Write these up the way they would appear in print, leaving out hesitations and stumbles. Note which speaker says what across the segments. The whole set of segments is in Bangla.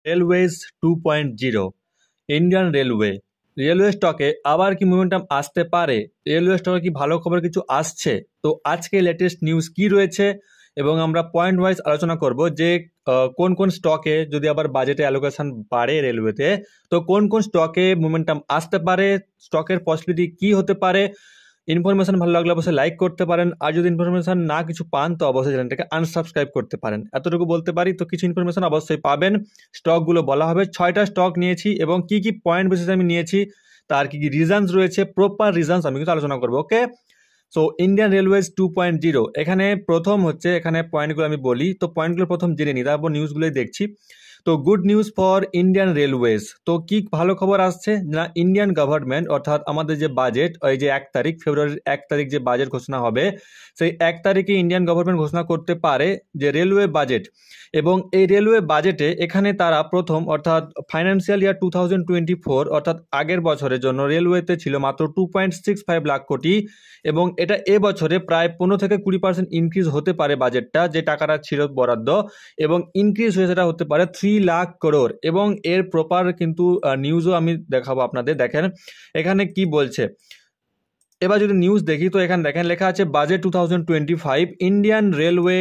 Speaker 1: রেলওয়েজ 2.0 ইন্ডিয়ান রেলওয়ে স্টকে আবার কি মোমেন্টাম আসতে পারে? রেলওয়ে স্টকে কি ভালো খবর কিছু আসছে? তো আজকে লেটেস্ট নিউজ কি রয়েছে এবং আমরা পয়েন্ট ওয়াইজ আলোচনা করব যে কোন কোন স্টকে যদি আবার বাজেটে অ্যালোকেশন বাড়ে রেলওয়েতে, তো কোন কোন স্টকে মোমেন্টাম আসতে পারে, স্টকের পসিবিলিটি কি হতে পারে। ইনফরমেশন ভালো লাগলে অবশ্যই লাইক করতে পারেন, আর যদি ইনফরমেশন না কিছু পান তো অবশ্যই চ্যানেলটাকে আনসাবস্ক্রাইব করতে পারেন। এতটুকু বলতে পারি। তো কিছু ইনফরমেশন অবশ্যই পাবেন। স্টকগুলো বলা হবে, 6টা স্টক নিয়েছি এবং কি কি পয়েন্ট বেসিসে আমি নিয়েছি, তার কি কি রিজনস রয়েছে, প্রপার রিজনস আমি কিন্তু আলোচনা করবো। ওকে, সো ইন্ডিয়ান রেলওয়েজ 2.0 এখানে প্রথম হচ্ছে, এখানে পয়েন্টগুলো আমি বলি, তো পয়েন্টগুলো প্রথম জেনে নিই, তারপর নিউজগুলোই দেখছি। তো good news for Indian railways. তো কি ভালো খবর আসছে না, ইন্ডিয়ান গভর্নমেন্ট অর্থাৎ আমাদের যে বাজেট, ওই যে 1 তারিখ ফেব্রুয়ারির 1 তারিখ যে বাজেট ঘোষণা হবে, সেই 1 তারিখে ইন্ডিয়ান গভর্নমেন্ট ঘোষণা করতে পারে যে রেলওয়ে বাজেট। এবং এই রেলওয়ে বাজেটে এখানে তারা প্রথম অর্থাৎ ফাইন্যান্সিয়াল ইয়ার 2024 অর্থাৎ আগের বছরের জন্য রেলওয়েতে ছিল মাত্র 2.65 লাখ কোটি, এবং এটা এবছরে প্রায় 15-20% ইনক্রিজ হতে পারে বাজেটটা, যে টাকাটা ছিল বরাদ্দ, এবং ইনক্রিজ হয়ে সেটা হতে পারে 3 লাখ করোড়। এবং এর প্রপার কিন্তু নিউজও আমি দেখাবো আপনাদের। দেখেন এখানে কি বলছে। এবার যদি নিউজ দেখি তো এখানে দেখেন লেখা আছে budget 2025 Indian railway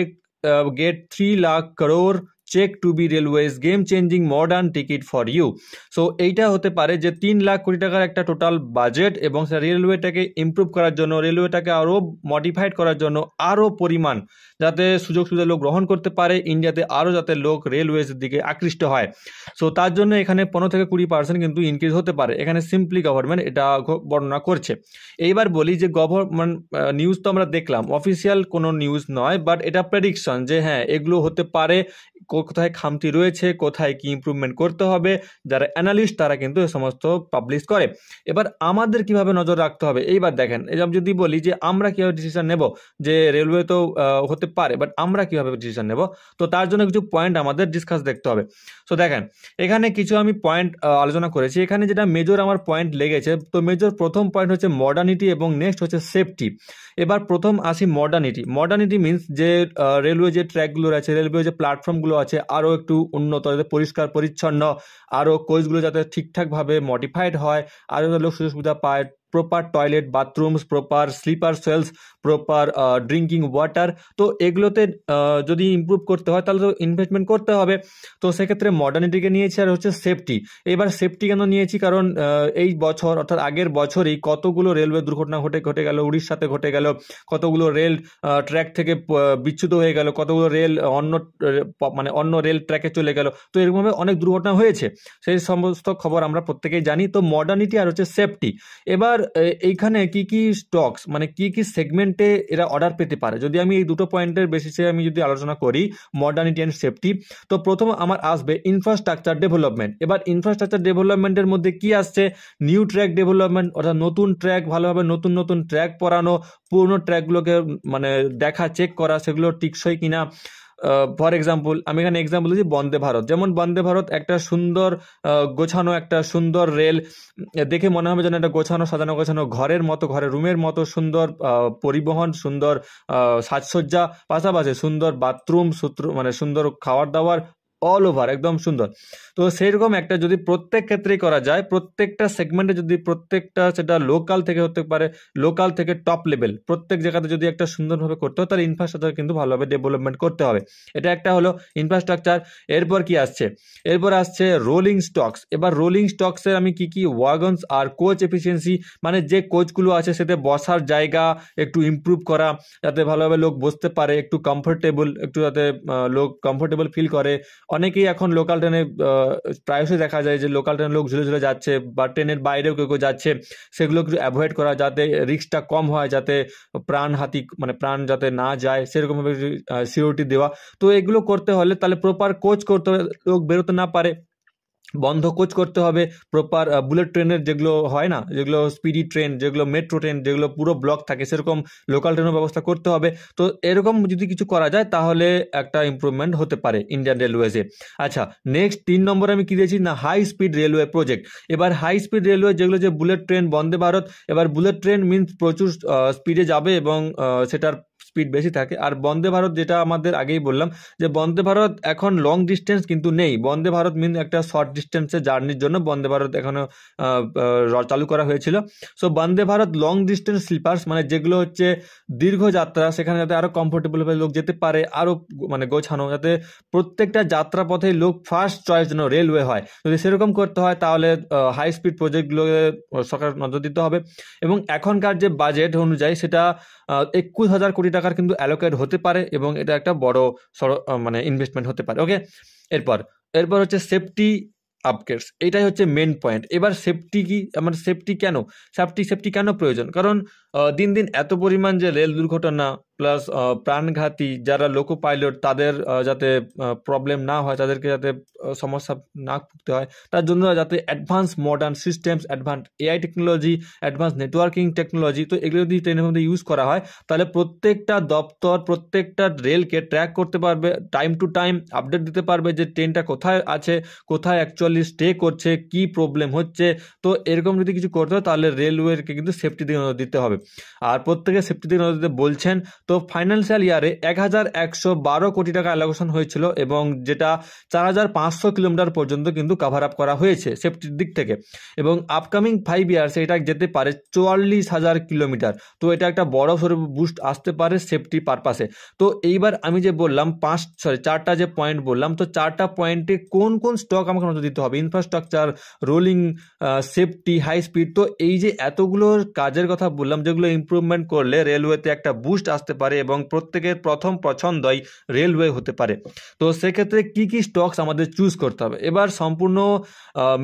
Speaker 1: get 3 lakh crore check to be railways game changing modern ticket for you. So এইটা হতে পারে যে 3 লাখ কোটি টাকার একটা টোটাল বাজেট, এবং সেটা রেলওয়েটাকে ইমপ্রুভ করার জন্য, রেলওয়েটাকে আরও মডিফাইড করার জন্য, আরও পরিমাণ যাতে সুযোগ সুবিধা লোক গ্রহণ করতে পারে, ইন্ডিয়াতে আরও যাতে লোক রেলওয়েজের দিকে আকৃষ্ট হয়। সো তার জন্য এখানে 15-20% কিন্তু ইনক্রিজ হতে পারে। এখানে সিম্পলি গভর্নমেন্ট এটা বর্ণনা করছে। এইবার বলি যে গভর্নমেন্ট নিউজ তো আমরা দেখলাম, অফিসিয়াল কোনো নিউজ নয়, বাট এটা প্রেডিকশন যে হ্যাঁ এগুলো হতে পারে, কোথায় খামতি রয়েছে, কোথায় কি ইমপ্রুভমেন্ট করতে হবে, যারা অ্যানালিস্ট তারা কিন্তু এই সমস্ত পাবলিশ করে। এবার আমাদের কিভাবে নজর রাখতে হবে, এইবার দেখেন, এবার যদি বলি যে আমরা কিভাবে ডিসিশন নেব, যে রেলওয়ে তো হতে পারে, বাট আমরা কিভাবে ডিসিশন নেব, তো তার জন্য কিছু পয়েন্ট আমাদের ডিসকাস দেখতে হবে। সো দেখেন এখানে কিছু আমি পয়েন্ট আলোচনা করেছি। এখানে যেটা মেজর আমার পয়েন্ট লেগেছে, তো মেজর প্রথম পয়েন্ট হচ্ছে মডার্নিটি এবং নেক্সট হচ্ছে সেফটি। এবার প্রথম আসি মডার্নিটি মিনস যে রেলওয়ে যে ট্র্যাকগুলো আছে, রেলওয়ে যে প্ল্যাটফর্মগুলো আছে আরও একটু উন্নত, যাতে পরিষ্কার পরিচ্ছন্ন, আরও কোচগুলো যাতে ঠিকঠাকভাবে মডিফাইড হয়, আরও লোক সুযোগ সুবিধা পায়, proper toilet, bathrooms, proper sleeper cells, proper drinking water. তো এগুলোতে যদি ইমপ্রুভ করতে হয় তাহলে তো ইনভেস্টমেন্ট করতে হবে। তো সেক্ষেত্রে মডার্নিটিকে নিয়েছি। আর হচ্ছে সেফটি। এবার সেফটি কেন নিয়েছি, কারণ এই বছর অর্থাৎ আগের বছরই কতগুলো রেলওয়ে দুর্ঘটনা ঘটে গেল, উড়িষ্যাতে ঘটে গেল, কতগুলো রেল ট্র্যাক থেকে বিচ্যুত হয়ে গেল, কতগুলো রেল অন্য রেল ট্র্যাকে চলে গেল। তো এরকমভাবে অনেক দুর্ঘটনা হয়েছে, সেই সমস্ত খবর আমরা প্রত্যেকেই জানি। তো মডার্নিটি আর হচ্ছে সেফটি। এবার এইখানে কি কি স্টকস, মানে কি কি সেগমেন্টে এরা অর্ডার পেতে পারে, যদি আমি এই দুটো পয়েন্টের বেসিসে আমি যদি আলোচনা করি, মডার্নিটি অ্যান্ড সেফটি, তো প্রথম আমার আসবে ইনফ্রাস্ট্রাকচার ডেভেলপমেন্ট। এবার ইনফ্রাস্ট্রাকচার ডেভেলপমেন্টের মধ্যে কি আসছে, নিউ ট্র্যাক ডেভেলপমেন্ট, অর্থাৎ নতুন ট্র্যাক, ভালোভাবে নতুন ট্র্যাক পরানো, পুরনো ট্র্যাকগুলোকে মানে দেখা, চেক করা, সেগুলো টিকসই কিনা। ফর এক্সাম্পল আমি এখানে এক্সাম্পল দিচ্ছি বন্দে ভারত। যেমন বন্দে ভারত একটা সুন্দর গোছানো, একটা সুন্দর রেল, দেখে মনে হবে যেন একটা গোছানো সাজানো গোছানো ঘরের মতো, ঘরের রুমের মতো সুন্দর পরিবহন, সুন্দর সাজসজ্জা, পাশাপাশি সুন্দর বাথরুম, মানে সুন্দর খাবার দাবার, অল ওভার একদম সুন্দর। তো সেরকম একটা যদি প্রত্যেক ক্ষেত্রেই করা যায়, প্রত্যেকটা সেগমেন্টে যদি প্রত্যেকটা, সেটা লোকাল থেকে হতে পারে, লোকাল থেকে টপ লেভেল, প্রত্যেক জায়গাতে যদি একটা সুন্দরভাবে করতে হয়, তাহলে ইনফ্রাস্ট্রাকচার কিন্তু ভালোভাবে ডেভেলপমেন্ট করতে হবে। এটা একটা হলো ইনফ্রাস্ট্রাকচার। এরপর কি আসছে, এরপর আসছে রোলিং স্টকস। এবার রোলিং স্টকসের আমি কি কি, ওয়াগনস আর কোচ এফিসিয়েন্সি, মানে যে কোচগুলো আছে সেতে বসার জায়গা একটু ইমপ্রুভ করা, যাতে ভালোভাবে লোক বসতে পারে, একটু কমফোর্টেবল, একটু যাতে লোক কমফোর্টেবল ফিল করে। অনেকেই এখন লোকাল ট্রেনে প্রায়শই দেখা যায় যে লোকাল ট্রেনে লোক ঝুলে ঝুলে যাচ্ছে, বা ট্রেনের বাইরেও কেউ কেউ যাচ্ছে, সেগুলো একটু অ্যাভয়েড করা, যাতে রিস্কটা কম হয়, যাতে প্রাণ যাতে না যায়, সেরকমভাবে সিকিউরিটি দেওয়া। তো এগুলো করতে হলে তাহলে প্রপার কোচ করতে হবে, লোক বেরোতে না পারে, বন্ধ কোচ করতে হবে। প্রপার বুলেট ট্রেনের যেগুলো হয় না, যেগুলো স্পিডি ট্রেন, যেগুলো মেট্রো ট্রেন, যেগুলো পুরো ব্লক থাকে, সেরকম লোকাল ট্রেনের ব্যবস্থা করতে হবে। তো এরকম যদি কিছু করা যায় তাহলে একটা ইমপ্রুভমেন্ট হতে পারে ইন্ডিয়ান রেলওয়েজে। আচ্ছা, নেক্সট 3 নম্বরে আমি কি দিয়েছি না, হাই স্পিড রেলওয়ে প্রজেক্ট। এবার হাই স্পিড রেলওয়ে যেগুলো, যে বুলেট ট্রেন, বন্দে ভারত, এবার বুলেট ট্রেন মিনস প্রচুর স্পিডে যাবে এবং সেটার স্পিড বেশি থাকে। আর বন্দে ভারত যেটা আমাদের আগেই বললাম যে বন্দে ভারত এখন লং ডিস্টেন্স কিন্তু নেই, বন্দে ভারত মিন একটা শর্ট ডিস্টেন্সের জার্নির জন্য বন্দে ভারত এখনো চালু করা হয়েছিল। So Vande Bharat long distance sleepers মানে যেগুলো হচ্ছে দীর্ঘ যাত্রা, সেখানে যাতে আরও কমফোর্টেবলভাবে লোক যেতে পারে, আরও মানে গোছানো, যাতে প্রত্যেকটা যাত্রাপথে লোক ফার্স্ট চয়েস যেন রেলওয়ে হয়। যদি সেরকম করতে হয় তাহলে হাই স্পিড প্রজেক্টগুলোকে সরকার নজর দিতে হবে। এবং এখনকার যে বাজেট অনুযায়ী সেটা 21,000 কোটি টাকার কিন্তু অ্যালোকেট হতে পারে এবং এটা একটা বড় মানে ইনভেস্টমেন্ট হতে পারে। ওকে, এরপর হচ্ছে সেফটি আপগ্রেডস, এটাই হচ্ছে মেন পয়েন্ট। এবার সেফটি কি, আমার সেফটি কেন প্রয়োজন? কারণ দিন দিন এত পরিমাণ যে রেল দুর্ঘটনা প্লাস প্রাণঘাতী যারা লোকো পাইলট তাদের যাতে প্রবলেম না হয়, তাদেরকে যাতে সমস্যা না ভুগতে হয়, তার জন্য যাতে advance modern systems, advance AI technology, advance networking technology, তো এগুলো যদি ট্রেনের মধ্যে ইউজ করা হয় তাহলে প্রত্যেকটা দপ্তর প্রত্যেকটা রেলকে ট্র্যাক করতে পারবে, টাইম টু টাইম আপডেট দিতে পারবে যে ট্রেনটা কোথায় আছে, কোথায় অ্যাকচুয়ালি স্টে করছে, কি প্রবলেম হচ্ছে। তো এরকম যদি কিছু করতে হয় তাহলে রেলওয়েকে কিন্তু সেফটি দিকে নজর দিতে হবে। আর প্রত্যেকে সেফটি দিকে নজর দিতে বলছেন। তো ফাইন্যান্সিয়াল ইয়ারে 1112 কোটি টাকা অ্যালোকেশন হয়েছিল এবং যেটা 4500 কিলোমিটার পর্যন্ত কিন্তু কাভার আপ করা হয়েছে সেফটির দিক থেকে, এবং আপকামিং 5 ইয়ার্সে এটা যেতে পারে 44,000 কিলোমিটার। তো এটা একটা বড় সড়ো বুস্ট আসতে পারে সেফটি পারপাসে। তো এইবার আমি যে বললাম চারটা যে পয়েন্ট বললাম, তো চারটা পয়েন্টে কোন কোন স্টক আমাকে নজর দিতে হবে, infrastructure, rolling, safety, high speed. তো এই যে এতগুলো কাজের কথা বললাম যেগুলো ইমপ্রুভমেন্ট করলে রেলওয়েতে একটা বুস্ট আসতে পারে এবং প্রত্যেকের প্রথম পছন্দই রেলওয়ে হতে পারে। তো সেক্ষেত্রে কি কি স্টকস আমাদের চুজ করতে হবে? এবার সম্পূর্ণ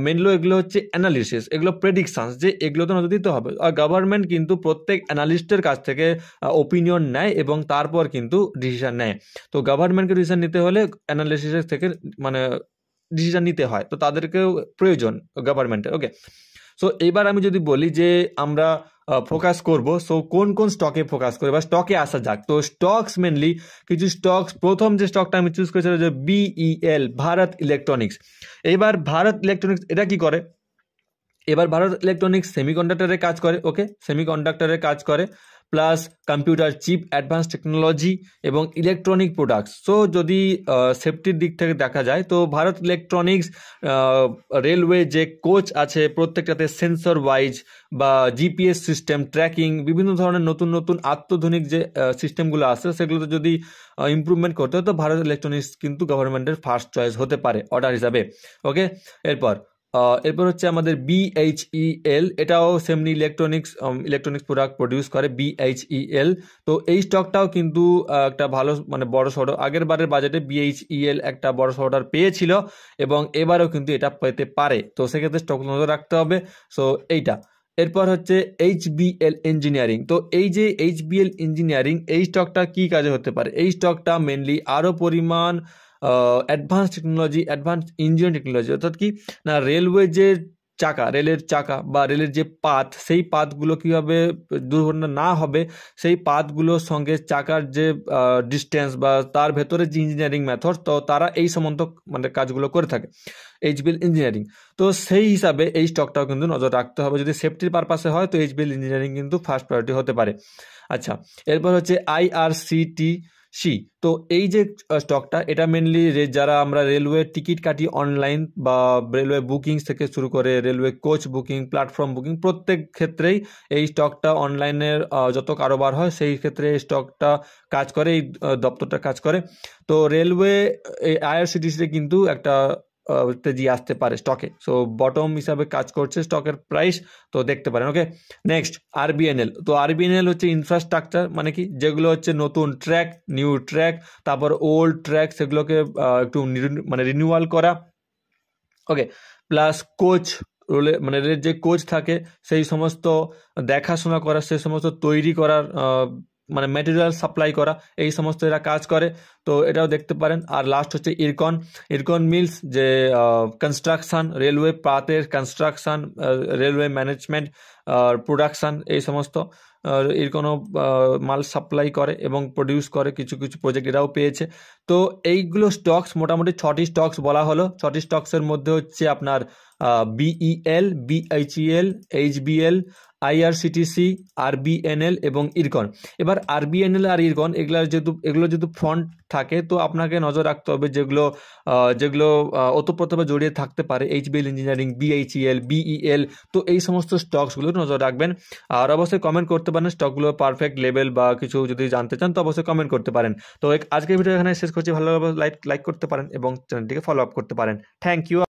Speaker 1: মেনলি এগুলো হচ্ছে অ্যানালিসিস, এগুলো প্রেডিকশনস, যে এগুলো তো নজর দিতে হবে। আর গভর্নমেন্ট কিন্তু প্রত্যেক অ্যানালিস্টের কাছ থেকে ওপিনিয়ন নেয় এবং তারপর কিন্তু ডিসিশন নেয়। তো গভর্নমেন্টকে ডিসিশন নিতে হলে অ্যানালিসিসের থেকে মানে ডিসিশন নিতে হয়, তো তাদেরকেও প্রয়োজন গভর্নমেন্টের। ওকে, সো এইবার আমি যদি বলি যে আমরা ফোকাস করব, সো কোন কোন স্টকে ফোকাস করবো বা স্টকে আসা যাক। তো স্টকস মেনলি কিছু স্টকস, প্রথম যে স্টকটা আমি চুজ করেছিলাম যে BEL, ভারত ইলেকট্রনিক্স। এইবার ভারত ইলেকট্রনিক্স এটা কি করে? এবার ভারত ইলেকট্রনিক্স সেমিকন্ডাক্টরের কাজ করে। ওকে, সেমিকন্ডাক্টরের কাজ করে plus computer chip, advance technology এবং ইলেকট্রনিক প্রোডাক্টস। সো যদি সেফটির দিক থেকে দেখা যায় তো ভারত ইলেকট্রনিক্স রেলওয়ে যে কোচ আছে প্রত্যেকটাতে সেন্সর ওয়াইজ বা জিপিএস সিস্টেম, ট্র্যাকিং, বিভিন্ন ধরনের নতুন নতুন আত্মধুনিক যে সিস্টেমগুলো আছে সেগুলোতে যদি ইমপ্রুভমেন্ট করতে হয় তো ভারত ইলেকট্রনিক্স কিন্তু গভর্নমেন্টের ফার্স্ট চয়েস হতে পারে অর্ডার হিসাবে। ওকে, এরপর হচ্ছে আমাদের BHEL, এটাও সেমনি ইলেকট্রনিক্স প্রোডাক্ট প্রডিউস করে BHEL। তো এই স্টকটাও কিন্তু একটা ভালো মানে বড় সড়ো, আগের বারের বাজেটে BHEL একটা বড় সড়ো অর্ডার পেয়েছিল এবং এবারেও কিন্তু এটা পেতে পারে। তো সেক্ষেত্রে স্টক নজর রাখতে হবে। সো এইটা। এরপর হচ্ছে HBL ইঞ্জিনিয়ারিং। তো এই যে HBL ইঞ্জিনিয়ারিং এই স্টকটা কি কাজে হতে পারে? এই স্টকটা মেনলি আরও পরিমাণ advance technology, advance engineering technology, অর্থাৎ কি না রেলের চাকা বা রেলের যে পাথ, সেই পাথগুলো কীভাবে দুর্ঘটনা না হবে সেই পাথগুলোর সঙ্গে চাকার যে ডিস্টেন্স বা তার ভেতরে যে ইঞ্জিনিয়ারিং মেথড, তো তারা এই সমস্ত মানে কাজগুলো করে থাকে HBL ইঞ্জিনিয়ারিং। তো সেই হিসাবে এই স্টকটাও কিন্তু নজর রাখতে হবে, যদি সেফটির পারপাসে হয় তো HBL ইঞ্জিনিয়ারিং কিন্তু ফার্স্ট প্রায়োরিটি হতে পারে। আচ্ছা, এরপর হচ্ছে IRCTC। তো এই যে স্টকটা এটা মেনলি যারা আমরা রেলওয়ে টিকিট কাটি অনলাইন বা রেলওয়ে বুকিং থেকে শুরু করে railway coach booking, platform booking, প্রত্যেক ক্ষেত্রেই এই স্টকটা অনলাইনের যত কারোবার হয় সেই ক্ষেত্রে এই স্টকটা কাজ করে, এই দপ্তরটা কাজ করে। তো রেলওয়ে এই IRCTC কিন্তু একটা তেজি আসতে পারে স্টকে। সো বটম হিসাবে কাজ করছে স্টকের প্রাইস, তো দেখতে পারেন। ওকে, নেক্সট RBNL। তো RBNL হচ্ছে ইনফ্রাস্ট্রাকচার, মানে কি যেগুলো হচ্ছে নতুন ট্র্যাক, নিউ ট্র্যাক, তারপর ওল্ড ট্র্যাক সেগুলোকে একটু মানে রিনিউয়াল করা। ওকে, প্লাস কোচ, মানে রেলের যে কোচ থাকে সেই সমস্ত দেখাশোনা করা, সেই সমস্ত তৈরি করার মানে ম্যাটেরিয়াল সাপ্লাই করা, এই সমস্ত এরা কাজ করে। তো এটাও দেখতে পারেন। আর লাস্ট হচ্ছে ইরকন মিলস, যে কনস্ট্রাকশান, রেলওয়ে পাথের কনস্ট্রাকশান, রেলওয়ে ম্যানেজমেন্ট, প্রোডাকশান, এই সমস্ত ইরকনও মাল সাপ্লাই করে এবং প্রডিউস করে, কিছু কিছু প্রজেক্ট এরাও পেয়েছে। তো এইগুলো স্টকস মোটামুটি 6টি স্টকস বলা হলো। 6টি স্টকসের মধ্যে হচ্ছে আপনার BEL, BHEL, HBL, IRCTC, RBNL এবং ইরকন। এবার আরবিএনএল আর ইরকন এগুলো যেহেতু ফ্রন্ট থাকে, তো আপনাকে নজর রাখতে হবে যেগুলো ওতপ্রোতভাবে জড়িয়ে থাকতে পারে, এইচবিএল ইঞ্জিনিয়ারিং, বিএইচইএল, বিইএল, তো এই সমস্ত স্টকসগুলো নজর রাখবেন। আর অবশ্যই কমেন্ট করতে পারেন স্টকগুলো পারফেক্ট লেভেল বা কিছু যদি জানতে চান তো অবশ্যই কমেন্ট করতে পারেন। তো আজকের ভিডিও এখানে শেষ করছি, ভালো লাইক করতে পারেন এবং চ্যানেলটিকে ফলো আপ করতে পারেন। Thank you.